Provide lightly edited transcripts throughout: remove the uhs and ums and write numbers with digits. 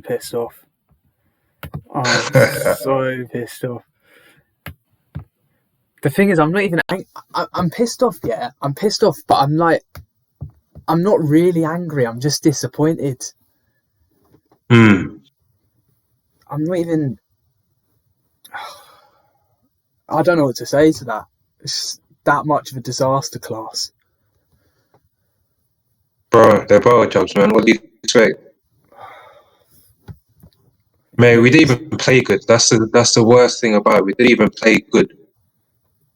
pissed off. I'm so pissed off. The thing is, I'm not even... I'm pissed off, yeah. I'm pissed off, but I'm like... I'm not really angry. I'm just disappointed. Hmm. I'm not even... I don't know what to say to that. It's that much of a disaster class. Bro, they're bottle jobs, man. What do you expect? Mate, we didn't even play good. That's the worst thing about it. We didn't even play good.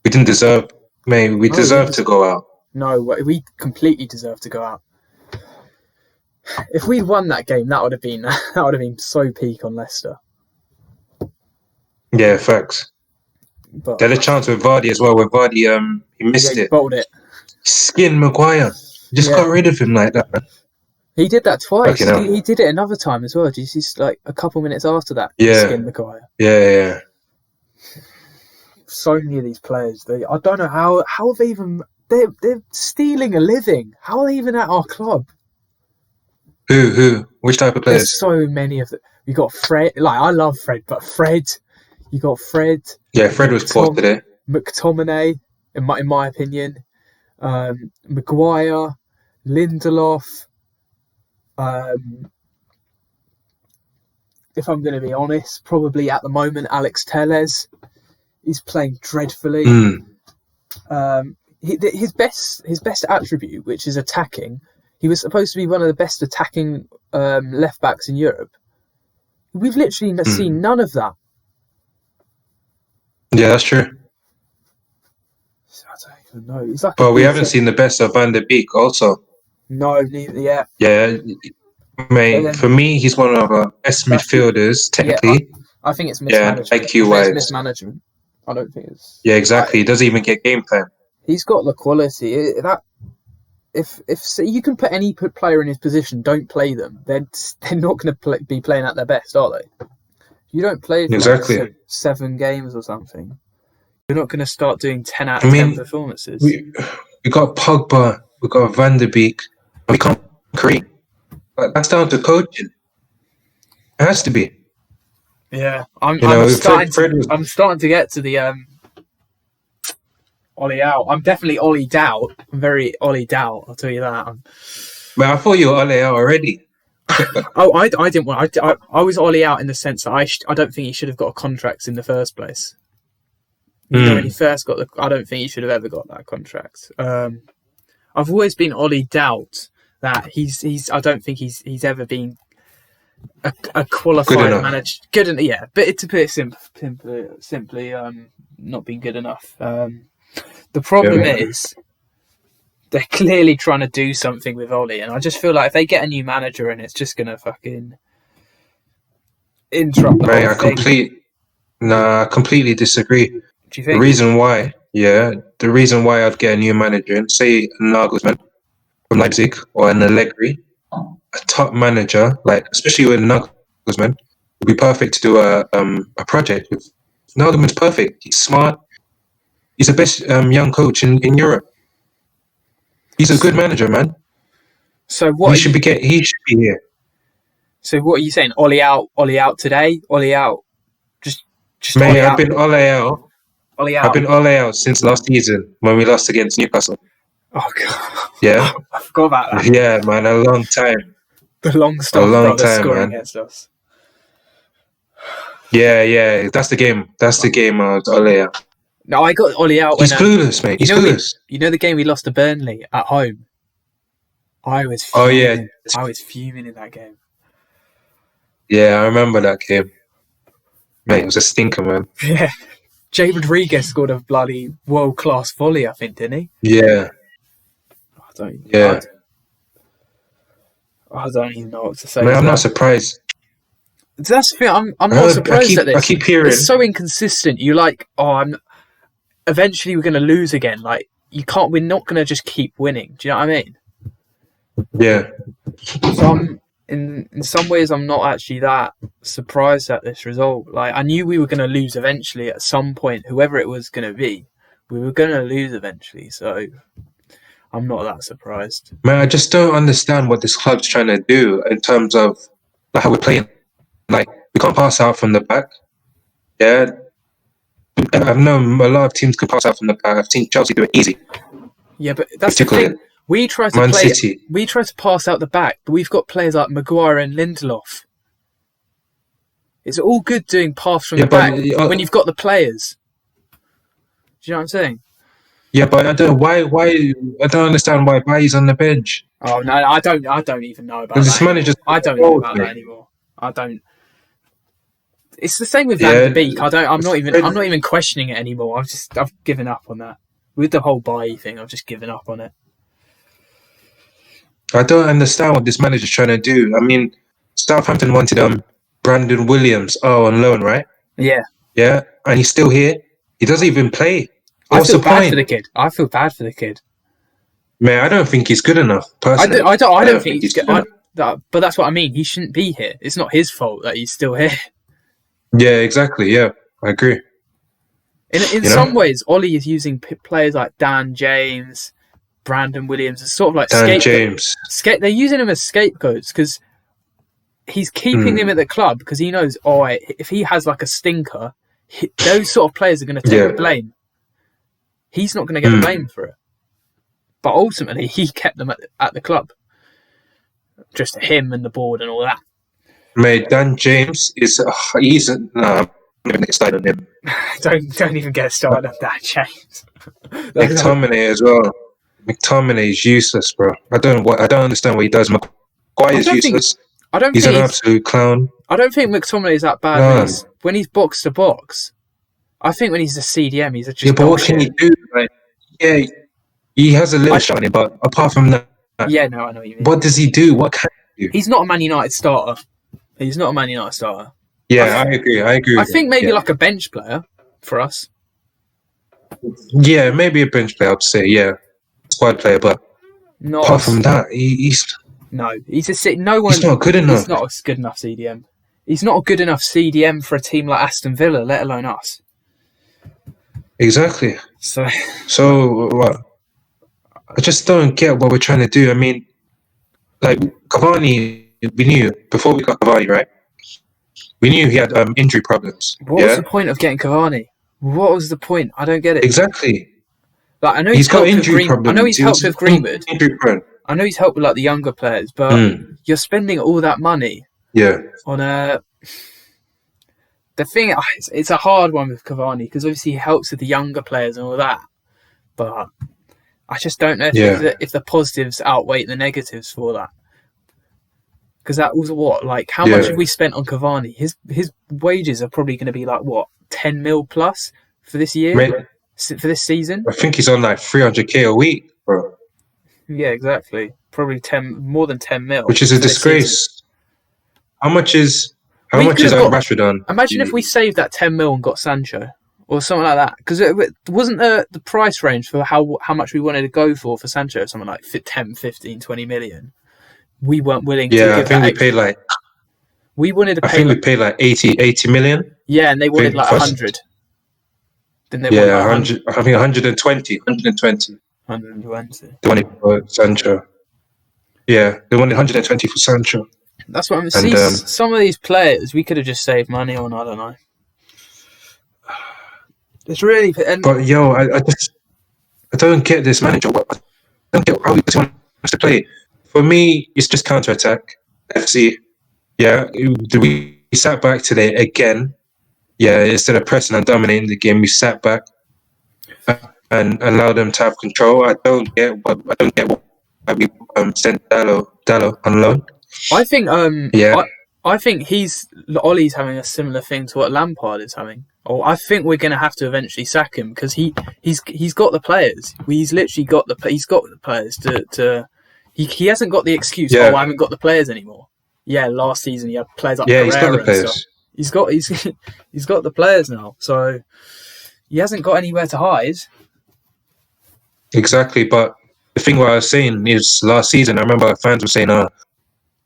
We didn't deserve... Mate, we deserved to go out. No, we completely deserved to go out. If we'd won that game, that would have been so peak on Leicester. Yeah, facts. But they had a chance with Vardy as well, where Vardy he missed it. Bowled it. Skin Maguire. Just got rid of him like that, man. He did that twice. He did it another time as well. Did you see, like, a couple minutes after that? Yeah. Skin Maguire. Yeah. So many of these players, I don't know how they even... They're stealing a living. How are they even at our club? Who? Which type of players? There's so many of them. You got Fred. Like, I love Fred, but Fred... You got Fred. Yeah, Fred was poor today. McTominay, in my opinion. Maguire, Lindelof. If I'm going to be honest, probably at the moment Alex Telles. He's playing dreadfully. His best attribute, which is attacking, he was supposed to be one of the best attacking left backs in Europe. We've literally seen none of that. Yeah, that's true. I don't even know. He's like but we haven't seen the best of Van der Beek also. No, neither. Yeah. Yeah, mate. For me, he's one of our best midfielders technically. Yeah, I think it's mismanagement. Yeah, IQ-wise. Mismanagement. I don't think it's... Yeah, exactly. He doesn't even get game time. He's got the quality. If you can put any player in his position, don't play them. They're not going to be playing at their best, are they? You don't play for like 7 games or something. You're not going to start doing 10 out of 10 performances. We got Pogba, we got Van der Beek, we can't create. But that's down to coaching. It has to be. Yeah, I'm starting to get to the Ollie out. I'm definitely Ollie out. I'm very Ollie out. I'll tell you that. But I thought you were Ollie out already. I didn't want. I was Ollie out in the sense that I don't think he should have got a contract in the first place. You know, when he first got I don't think he should have ever got that contract. I've always been Ollie doubt that he's. I don't think he's ever been a qualified manager. Good enough, yeah. But to put it simply, not been good enough. The problem is, they're clearly trying to do something with Ollie, and I just feel like if they get a new manager in, it's just gonna fucking interrupt the whole thing. I completely disagree. Do you think? The reason why I'd get a new manager and say a Nagelsmann from Leipzig or an Allegri, a top manager, like especially with Nagelsmann, would be perfect to do a project with. Nagelsmann's perfect. He's smart. He's the best young coach in Europe. He's a good manager, man. So what? He should be here. So what are you saying? Ollie out today. Ollie out. Just. Mate, Ollie I've out. been Ollie out. Ollie out. I've been Ollie out since last season when we lost against Newcastle. Oh god. Yeah. I forgot about that. Yeah, man, a long time. The Longstaff brothers scoring against us. Yeah. That's the game. That's the game. Ollie out. No, I got Ollie out. He's clueless, mate. He's clueless. You know the game we lost to Burnley at home? I was fuming. Oh, yeah. I was fuming in that game. Yeah, I remember that game. Mate, it was a stinker, man. Yeah. Jay Rodriguez scored a bloody world-class volley, I think, didn't he? Yeah. I don't even know what to say. Mate, I'm not surprised. That's the thing. I'm not surprised at this. I keep hearing. It's so inconsistent. You're like, eventually we're going to lose again. Like, we're not going to just keep winning. Do you know what I mean? Yeah. So in some ways, I'm not actually that surprised at this result. Like, I knew we were going to lose eventually at some point, whoever it was going to be. We were going to lose eventually, so I'm not that surprised. Man, I just don't understand what this club's trying to do in terms of how we're playing. Like, we can't pass out from the back. Yeah. I've known a lot of teams can pass out from the back. I've seen Chelsea do it easy. Yeah, but that's the Particularly thing. We try to Man play. City. We try to pass out the back, but we've got players like Maguire and Lindelof. It's all good doing pass from the back when you've got the players. Do you know what I'm saying? Yeah, but I don't. Why? I don't understand why Bailly's on the bench. Oh no, I don't. I don't even know about This that. manager's I don't know about that anymore. I don't. It's the same with Van der Beek. I'm not even questioning it anymore. I've given up on that. With the whole Bailly thing, I've just given up on it. I don't understand what this manager's trying to do. I mean, Southampton wanted Brandon Williams on loan, right? Yeah. Yeah, and he's still here. He doesn't even play. I feel bad for the kid. I feel bad for the kid. Man, I don't think he's good enough. Personally, I don't think he's good. But that's what I mean. He shouldn't be here. It's not his fault that he's still here. Yeah, exactly. Yeah, I agree. In some ways, Ollie is using players like Dan James, Brandon Williams as sort of like James. They're using him as scapegoats because he's keeping him at the club because he knows, if he has like a stinker, those sort of players are going to take the blame. He's not going to get the blame for it. But ultimately, he kept them at the club. Just him and the board and all that. Mate, Dan James is... I'm not even get started on him. Don't even get started on Dan James. McTominay as well. McTominay is useless, bro. I don't understand what he does. Maguire is useless. He's an absolute clown. I don't think McTominay is that bad when he's box to box. I think when he's a CDM, he's just... Yeah, but what can he do? Like, yeah, he has a little shot in it, but apart from that... Yeah, no, I know what you mean. What does he do? What can he do? He's not a Man United starter. Yeah, I agree. I think maybe like a bench player for us. Yeah, maybe a bench player, I'd say, yeah. Squad player, but apart from that, he's... No, he's not good enough. He's not a good enough CDM. He's not a good enough CDM for a team like Aston Villa, let alone us. Exactly. So what? I just don't get what we're trying to do. I mean, like Cavani, we knew before we got Cavani, right? We knew he had injury problems. What was the point of getting Cavani? What was the point? I don't get it. Exactly. Like I know he's got injury problems. I know he's helped with Greenwood. Injury prone. I know he's helped with like the younger players, but you're spending all that money. Yeah. On the thing, it's a hard one with Cavani because obviously he helps with the younger players and all that, but I just don't know if the positives outweigh the negatives for that. Because that was how much have we spent on Cavani? His wages are probably going to be like 10 mil plus for this year, for this season. I think he's on like 300k a week, bro. Yeah, exactly. Probably more than 10 mil, which is a disgrace. How much is Rashford on? Imagine if we saved that 10 mil and got Sancho or something like that. Because it wasn't the price range for how much we wanted to go for Sancho, something like 10, 15, 20 million. We weren't willing to give that. Yeah, I think we paid like... We wanted to pay... I think we paid like 80 million. Yeah, and they wanted like 100. Then they wanted 100. I think 120. 120. 120. They wanted for Sancho. Yeah, they wanted 120 for Sancho. That's what I'm saying. Some of these players we could have just saved money on. I don't know. It's really. But yo, I don't get this manager. I don't get how he wants to play. For me, it's just counter attack. FC. Yeah, we sat back today again. Yeah, instead of pressing and dominating the game, we sat back and allowed them to have control. I don't get why we sent Dallo on loan. I think I think Ollie's having a similar thing to what Lampard is having. Or I think we're going to have to eventually sack him because he's got the players. He's literally got the players to he hasn't got the excuse. I haven't got the players anymore. Yeah, last season he had players like Pereira, he's got the players. He's got the players now, so he hasn't got anywhere to hide. Exactly, but the thing what I was saying is last season I remember fans were saying,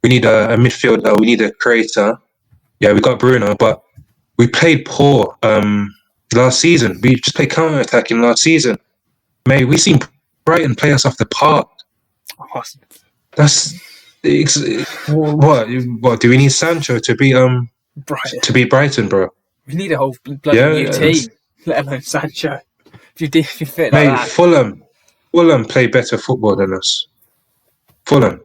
we need a midfielder, we need a creator. Yeah, we got Bruno, but we played poor last season. We just played counter attacking last season. Mate, we seen Brighton play us off the park. That's what do we need Sancho to be Brighton. to beat Brighton, bro. We need a whole bloody new team, let alone Sancho. If you fit like Mate, that. Fulham play better football than us. Fulham.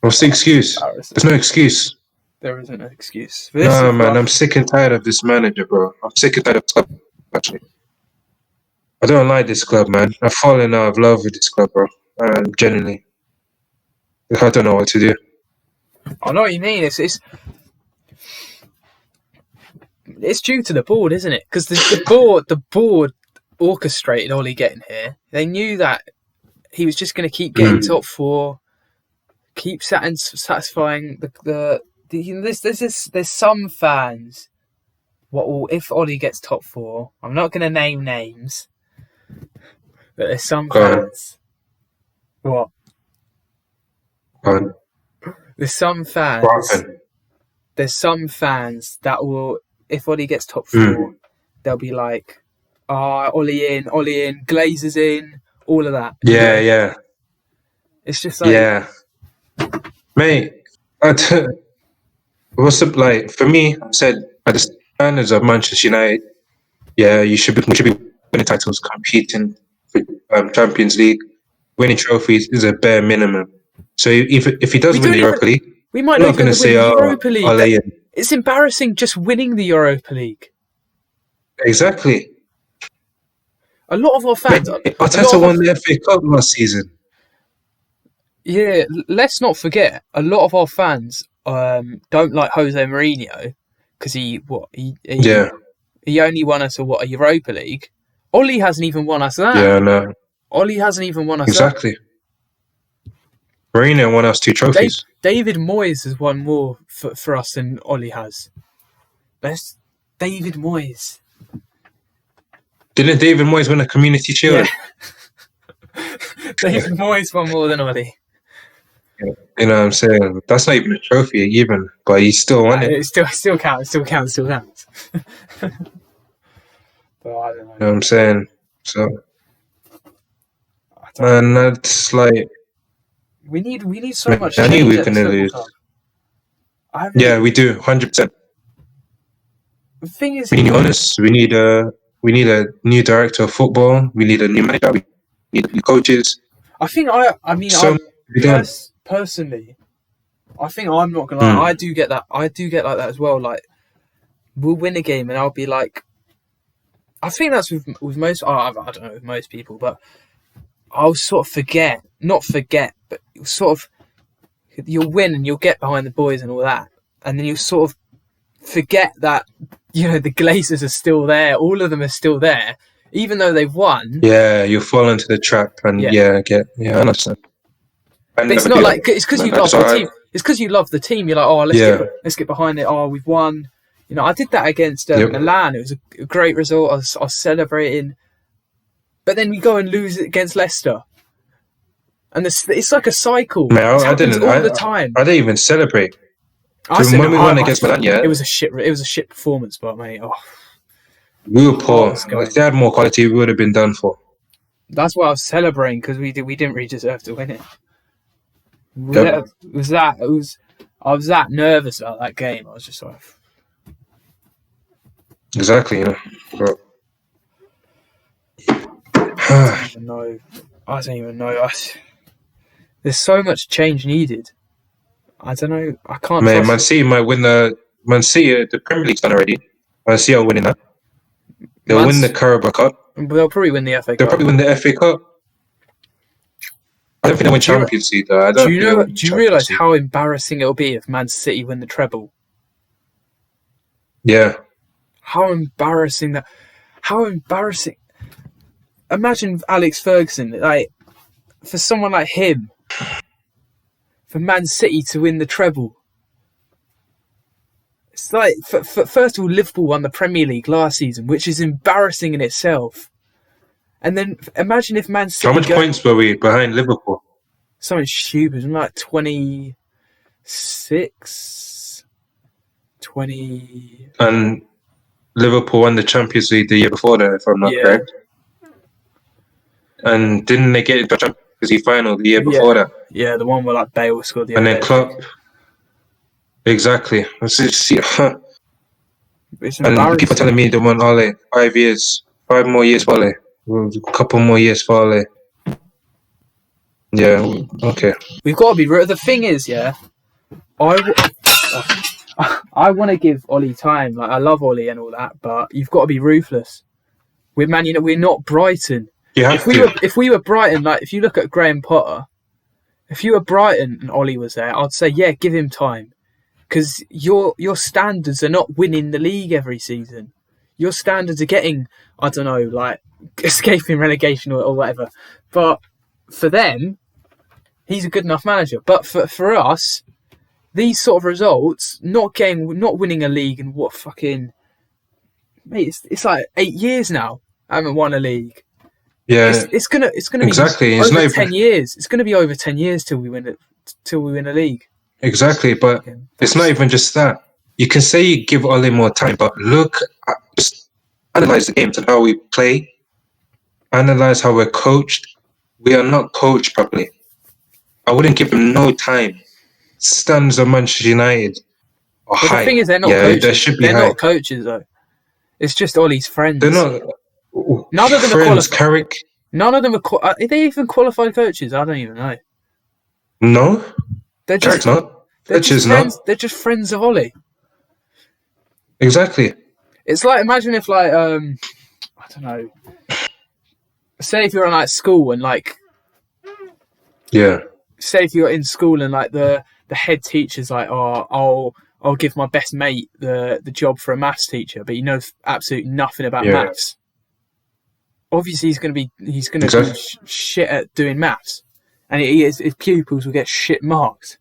What's the excuse? There's no excuse. There isn't an excuse. No, man, I'm sick and tired of this manager, bro. I'm sick and tired of this club, actually. I don't like this club, man. I've fallen out of love with this club, bro. Genuinely. I don't know what to do. I know what you mean. It's due to the board, isn't it? Because the board orchestrated Ollie getting here. They knew that he was just going to keep getting top four, keep satisfying there's some fans. If Ollie gets top four? I'm not going to name names, but there's some fans. What? There's some fans. There's some fans that will, if Ollie gets top four, they'll be like, Ollie in, Glazers in, all of that. Yeah, yeah. It's just like... Yeah. Mate, what's up, like, for me, I said, at the standards of Manchester United, yeah, we should be winning titles, competing for Champions League, winning trophies is a bare minimum. So if he does win the Europa League, we might not even win the Europa League. It's embarrassing just winning the Europa League. Exactly. A lot of our fans... Arteta won the FA Cup last season. Yeah, let's not forget, a lot of our fans don't like Jose Mourinho because he only won us a Europa League. Ollie hasn't even won us that. Yeah, no. Ollie hasn't even won us exactly. Mourinho won us 2 trophies. David Moyes has won more for us than Ollie has. That's David Moyes. Didn't David Moyes win a Community Shield? Yeah. David Moyes won more than Ollie. You know what I'm saying? That's not even a trophy, even, but he still won it. It still counts. But I don't know. You know what I'm saying? So, man, that's like... We need so much. I knew we were going to lose. Yeah, we do, 100%. The thing is, we need honest. We need a new director of football. We need a new manager. We need new coaches. I think personally, I think I'm not gonna lie. I do get that. I do get like that as well. Like, we'll win a game, and I'll be like, I think that's with most. I don't know with most people, but I'll sort of not forget, but sort of you'll win and you'll get behind the boys and all that, and then you'll sort of forget that the Glazers are still there. All of them are still there, even though they've won. Yeah, you fall into the trap, and I understand. But it's not like it's because you love the team. It's because you love the team. You're like, let's get behind it. Oh, we've won. I did that against Milan. It was a great result. I was celebrating. But then we go and lose it against Leicester, and it's like a cycle. Man, I didn't all the time. I didn't even celebrate. When we won against Milan, it was a shit performance, but mate, we were poor. If they had more quality, we would have been done for. That's why I was celebrating, because we didn't really deserve to win it. I was that nervous about that game. I was just like, exactly, But... I don't even know. There's so much change needed. I don't know. I can't. Man City might win the Premier League's done already. Man City are winning that. They'll win the Carabao Cup. They'll probably win the FA Cup. They'll probably win the FA Cup. I don't think they'll win Champions League though. Do you realise how embarrassing it'll be if Man City win the treble? Yeah. How embarrassing that! How embarrassing! Imagine Alex Ferguson, like, for someone like him, for Man City to win the treble. It's like, first of all, Liverpool won the Premier League last season, which is embarrassing in itself. And then imagine if Man City... How much points were we behind Liverpool? Something stupid, like 26, 20... And Liverpool won the Champions League the year before that, if I'm not correct. And didn't they get into the Champions League final the year before that? Yeah, the one where like Bale scored the and then Klopp. Exactly. It's And people embarrassing. telling me they want Ole 5 years, 5 more years for Ole, a couple more years for Ole. Yeah, okay. We've got to be. The thing is, yeah, I want to give Ollie time. Like I love Ollie and all that, but you've got to be ruthless. We're Man United. We're not Brighton. You have to. If we were Brighton, like if you look at Graham Potter, if you were Brighton and Ollie was there, I'd say yeah, give him time, because your standards are not winning the league every season. Your standards are getting, I don't know, like escaping relegation or whatever. But for them, he's a good enough manager. But for us, these sort of results, not winning a league in what fucking, mate, it's like 8 years now. I haven't won a league. Yeah, It's gonna exactly. be It's over not 10 years. It's gonna be over 10 years till we win a league. exactly, but it's not even just that. You can say you give Ole more time, but just analyze the games and how we play. Analyze how we're coached. We are not coached properly. I wouldn't give him no time. Standards of Manchester United are But high. the thing is, they're not Yeah, coaches. they should be They're high. not coaches though. It's just Ollie's friends. They're not. None of them are Friends, qualified. Carrick. None of them are they even qualified coaches? I don't even know. No, They're Carrick's just not. they're just Fletcher's friends. not. They're just friends of Ollie. Exactly. It's like, imagine if like I don't know. Say if you're in like school and like, Yeah. say if you're in school and like the head teacher's like, oh, I'll give my best mate the job for a maths teacher, but you know absolutely nothing about maths. Obviously, he's going to be shit at doing maths, and his pupils will get shit marks.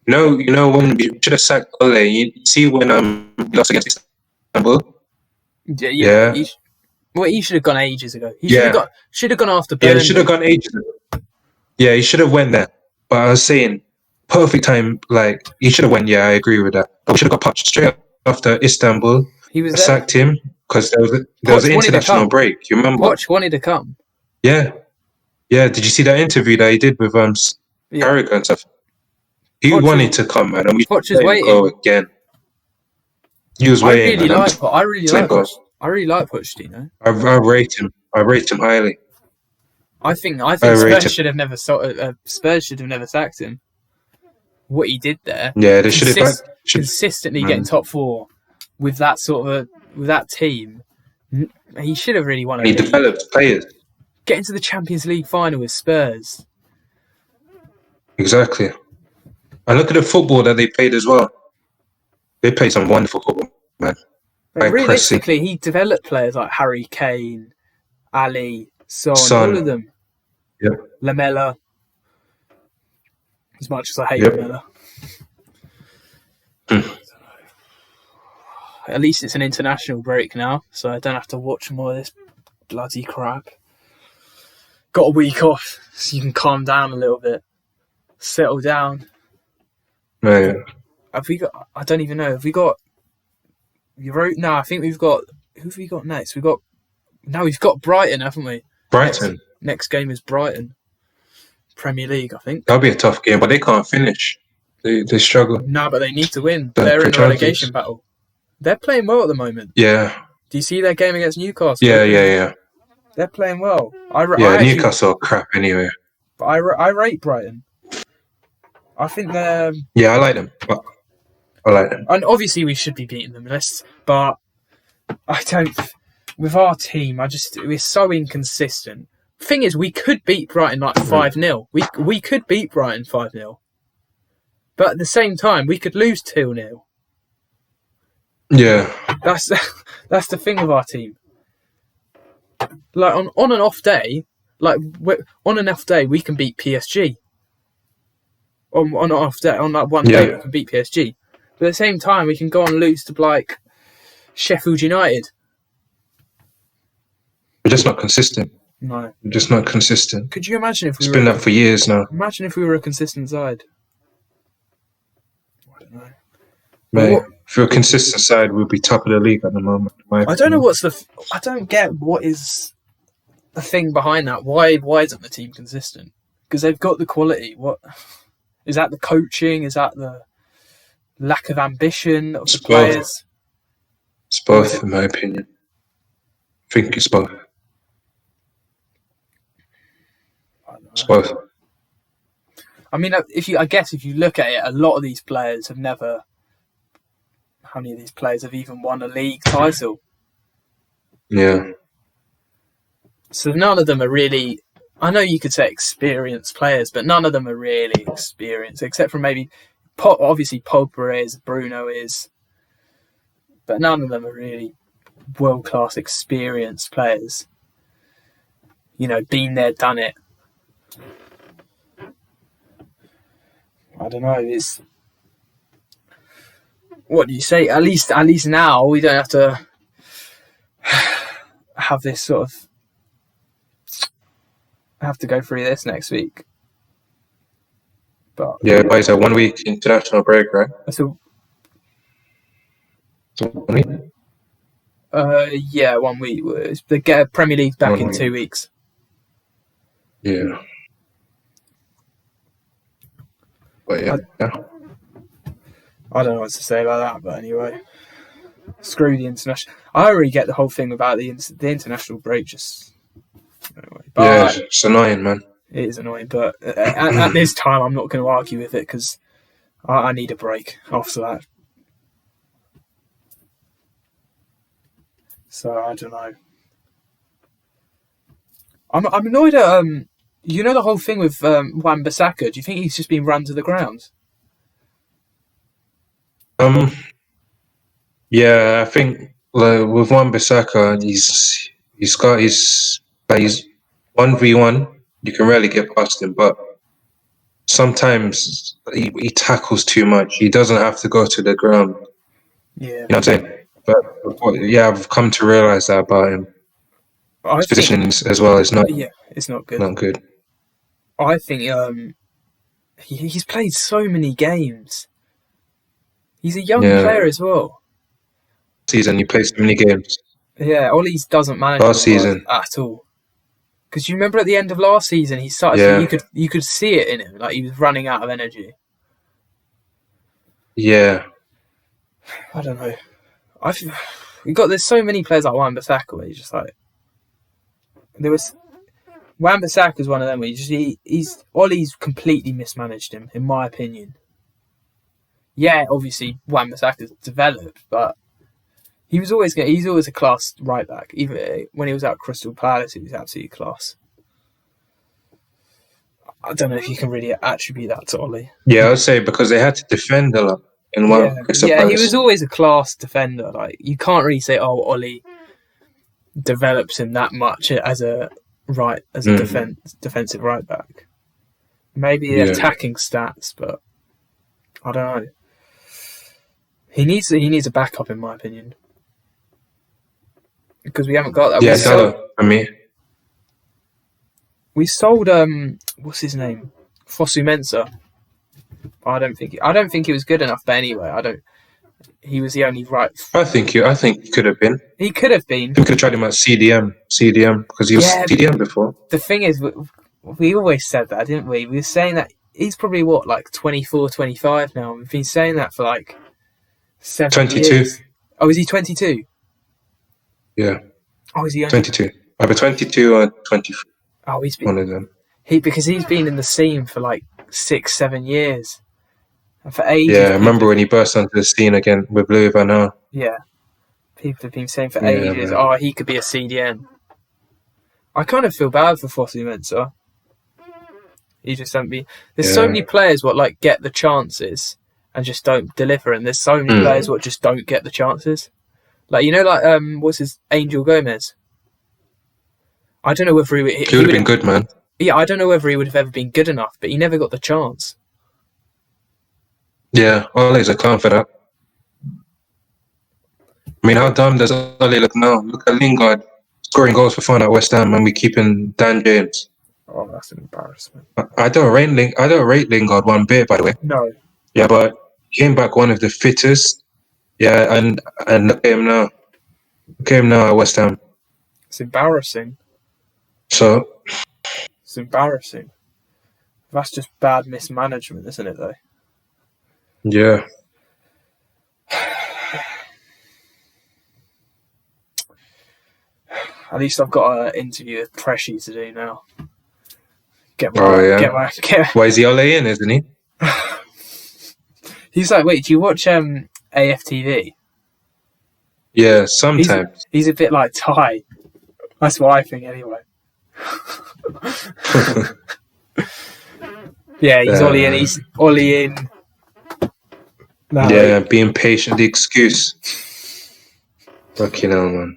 No, you know when we should have sacked Ole. You see when he lost against Istanbul. Yeah. He should have gone ages ago. He should have gone after Burnley. Yeah, he should have gone ages ago. Yeah, he should have went there. But I was saying, perfect time. Like he should have went. Yeah, I agree with that. But we should have got Poch straight after Istanbul. He was sacked him because there was an international break. You remember? Poch wanted to come. Yeah. Did you see that interview that he did with Carragher and stuff? He wanted to come, man, and we Poch was waiting. Go again. He was waiting. I really like Pochettino. I rate him. I rate him highly. I think Spurs should have never sacked him. What he did there, yeah, they should have consistently getting top 4 with that with that team. He should have really won. He developed players. Getting to the Champions League final with Spurs. Exactly. And look at the football that they played as well. They played some wonderful football, man. But realistically, he developed players like Harry Kane, Ali, Son, all of them. Yep. Lamella. As much as I hate Lamella. At least it's an international break now, so I don't have to watch more of this bloody crap. Got a week off, so you can calm down a little bit. Settle down. Yeah. Have we got? I don't even know. Have we got? No, I think we've got. Who have we got next? We've got Brighton, haven't we? Brighton. Next game is Brighton. Premier League, I think. That'll be a tough game, but they can't finish. They struggle. No, but they need to win. They're in a relegation battle. They're playing well at the moment. Yeah. Do you see their game against Newcastle? Yeah. They're playing well. Newcastle are crap anyway. But I rate Brighton. I think they're... Yeah, I like them. And obviously we should be beating them. But I don't... With our team, we're so inconsistent. Thing is, we could beat Brighton like 5-0. We could beat Brighton 5-0. But at the same time, we could lose 2-0. Yeah. That's the thing with our team. Like on an off day, we can beat PSG. On an off day, on that one day, we can beat PSG. But at the same time, we can go on and lose to like Sheffield United. We're just not consistent. No, we're just not consistent. Could you imagine if it's been that for years now? Imagine if we were a consistent side. I don't know. Mate, if we're a consistent side, we'll be top of the league at the moment. I don't know I don't get what is the thing behind that. Why isn't the team consistent? Because they've got the quality. What is that? The coaching? Is that the? lack of ambition of the It's both. players? It's both, in my opinion. I think it's both. It's both. I mean, if you look at it, a lot of these players have never. How many of these players have even won a league title? Yeah. So none of them are really. I know you could say experienced players, but none of them are really experienced, except for maybe, obviously Pogba is, Bruno is, but none of them are really world-class experienced players. You know, been there, done it. I don't know. It's what do you say? At least now we don't have to have this sort of have to go through this next week. But yeah, but it's a 1 week international break, right? So 1 week? yeah, 1 week. They get Premier League back 1 in week. 2 weeks. Yeah. But yeah. I don't know what to say about that, but anyway, screw the international. I already get the whole thing about the international break. Just anyway, but yeah, it's annoying, man. It is annoying, but at this time, I'm not going to argue with it because I need a break after that. So I don't know. I'm annoyed at you know the whole thing with Wan-Bissaka. Do you think he's just been run to the ground? Yeah, I think with Wan-Bissaka, he's 1v1. You can rarely get past him, but sometimes he tackles too much. He doesn't have to go to the ground. Yeah, you know what I'm saying. But yeah, I've come to realize that about him. His positioning as well is not. Yeah, it's not good. Not good. I think he's played so many games. He's a young player as well. Season he played so many games. Yeah, Ollie's doesn't manage last season at all. Because you remember at the end of last season, he started. Yeah. You could see it in him, like he was running out of energy. Yeah. I don't know. There's so many players like Wan-Bissaka where he's just like Wan-Bissaka is one of them where Ollie's completely mismanaged him, in my opinion. Yeah, obviously Wan-Bissaka's developed, but he's always a class right back. Even when he was at Crystal Palace, he was absolutely class. I don't know if you can really attribute that to Ollie. Yeah, I would say because they had to defend a lot in Crystal Palace. He was always a class defender. Like you can't really say, "Oh, Ollie develops him that much as a defensive right back." Maybe attacking stats, but I don't know. He needs a backup, in my opinion, because we haven't got that. Yeah, for me. We sold what's his name, Fosu-Mensah. I don't think he was good enough. But anyway, He was the only right. I think he could have been. He could have been. We could have tried him at CDM because he was CDM before. The thing is, we always said that, didn't we? We were saying that he's probably 24, 25 now. We've been saying that for like 7 22. years. Oh, is he 22? Yeah. Oh, is he 22? Either 22 or 23. Oh, he's been one of them. Because he's been in the scene for like 6, 7 years. And for ages. Yeah, I remember when he burst onto the scene again with Louis Van Gaal. Yeah. People have been saying for ages, man. He could be a CDM. I kind of feel bad for Fosu-Mensah. He just don't be. There's so many players what get the chances and just don't deliver, and there's so many players what just don't get the chances. Like what's his Angel Gomez? I don't know whether he would have been good, man. Yeah, I don't know whether he would have ever been good enough, but he never got the chance. Yeah, Ole's a clown for that. I mean, how dumb does Ole look now? Look at Lingard scoring goals for fun at West Ham, and we keeping Dan James. Oh, that's an embarrassment. I don't rate Lingard one bit, by the way. No. Yeah, but he came back one of the fittest. Yeah, and look at him now. Look at him now at West Ham. It's embarrassing. So. It's embarrassing. That's just bad mismanagement, isn't it, though? Yeah. At least I've got an interview with Pressy to do now. Why is he Ole in, isn't he? He's like, wait, do you watch AFTV? Yeah, sometimes. He's a bit like Ty. That's what I think, anyway. Yeah, he's Ollie in. He's Ollie in. No, yeah, being patient, the excuse. Fucking hell, man.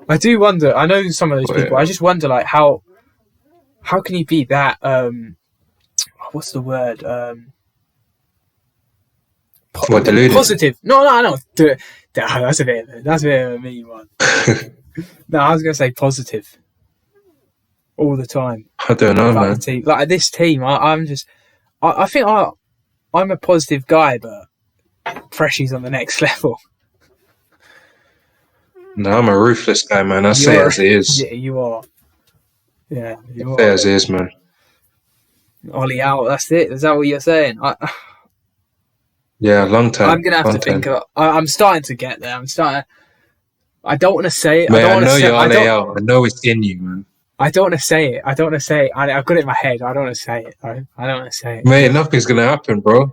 I do wonder. I know some of those people. I just wonder, like, how can you be that? What's the word? Deluded? Positive. No. That's a bit of a mean one. No, I was gonna say positive. All the time. I don't know, man. Like this team, I think I'm a positive guy, but Freshy's on the next level. No, I'm a ruthless guy, man. I say it as it is. Yeah, you are. Yeah, you are. Say it as it is, man. Ollie out. That's it. Is that what you're saying? Yeah, long time. I'm gonna have to think about. I'm starting to get there. I don't want to say it. Man, I know you're Ollie out. I know it's in you, man. I don't want to say it. I've got it in my head. I don't want to say it. I don't want to say it. Mate, nothing's gonna happen, bro.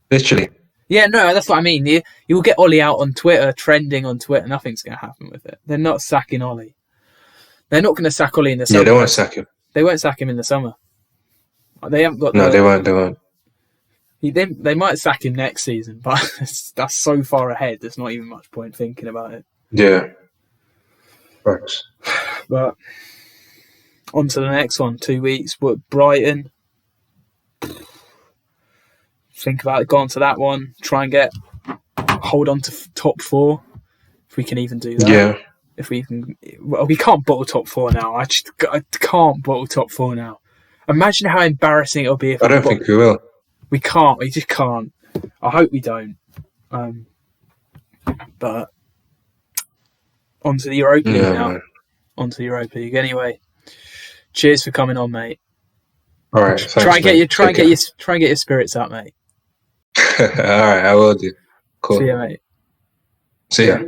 Literally. Yeah, no, that's what I mean. You'll get Ollie out on Twitter, trending on Twitter. Nothing's going to happen with it. They're not sacking Ollie. They're not going to sack Ollie in the summer. Yeah, they won't sack him. They won't sack him in the summer. They haven't got. No, they won't. They won't. They might sack him next season, but that's so far ahead. There's not even much point thinking about it. Yeah. Thanks. But on to the next one. 2 weeks. But Brighton. Think about it. Go on to that one. Try and hold on to top 4, if we can even do that. Yeah. If we can, well, we can't bottle top 4 now. I can't bottle top 4 now. Imagine how embarrassing it'll be if I don't think we will. We can't. We just can't. I hope we don't. But on to the Europa League now. Man. On to the Europa League. Anyway, cheers for coming on, mate. All right. Try and get your spirits up, mate. All right, I will do. Cool. See ya, mate. See ya.